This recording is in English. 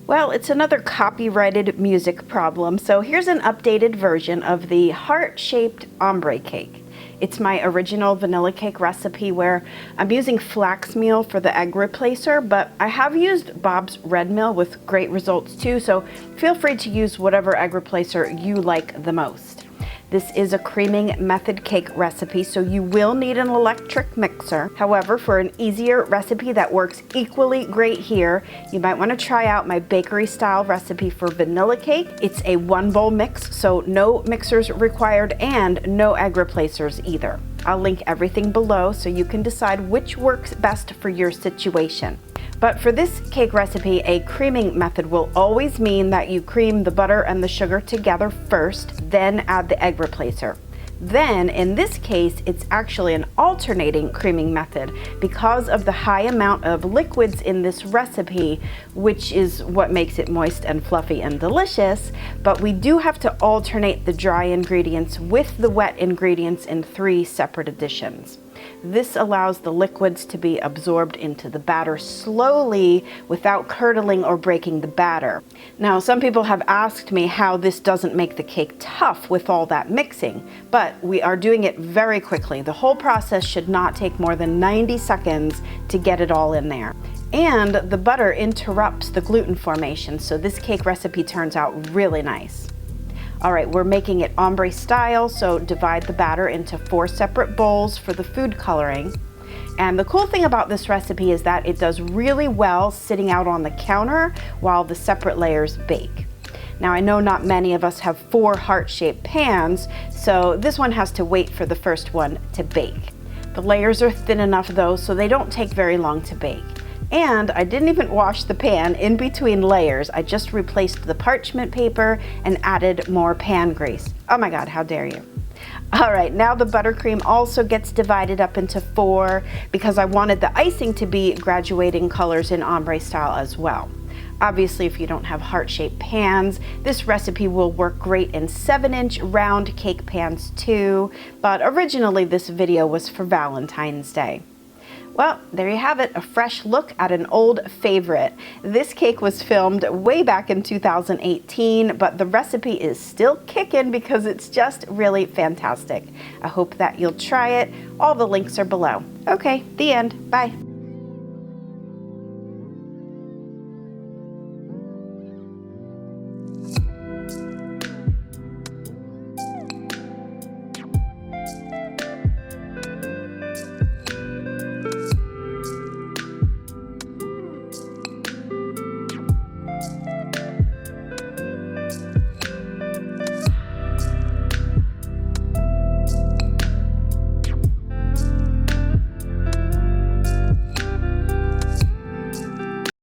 Well, it's another copyrighted music problem, so here's an updated version of the heart-shaped ombre cake. It's my original vanilla cake recipe where I'm using flax meal for the egg replacer, but I have used Bob's red meal with great results too, so feel free to use whatever egg replacer you like the most. This is a creaming method cake recipe, so you will need an electric mixer. However, for an easier recipe that works equally great here, you might want to try out my bakery style recipe for vanilla cake. It's a 1-bowl mix, so no mixers required and no egg replacers either. I'll link everything below so you can decide which works best for your situation. But for this cake recipe, a creaming method will always mean that you cream the butter and the sugar together first, then add the egg replacer. Then, in this case, it's actually an alternating creaming method because of the high amount of liquids in this recipe, which is what makes it moist and fluffy and delicious. But we do have to alternate the dry ingredients with the wet ingredients in 3 separate additions. This allows the liquids to be absorbed into the batter slowly without curdling or breaking the batter. Now, some people have asked me how this doesn't make the cake tough with all that mixing, but we are doing it very quickly. The whole process should not take more than 90 seconds to get it all in there. And the butter interrupts the gluten formation, so this cake recipe turns out really nice. All right, we're making it ombre style, so divide the batter into 4 separate bowls for the food coloring. And the cool thing about this recipe is that it does really well sitting out on the counter while the separate layers bake. Now, I know not many of us have 4 heart-shaped pans, so this one has to wait for the first one to bake. The layers are thin enough though, so they don't take very long to bake. And I didn't even wash the pan in between layers. I just replaced the parchment paper and added more pan grease. Oh my God, how dare you. All right, now the buttercream also gets divided up into 4 because I wanted the icing to be graduating colors in ombre style as well. Obviously, if you don't have heart-shaped pans, this recipe will work great in 7-inch round cake pans too, but originally this video was for Valentine's Day. Well, there you have it, a fresh look at an old favorite. This cake was filmed way back in 2018, but the recipe is still kicking because it's just really fantastic. I hope that you'll try it. All the links are below. Okay, the end. Bye.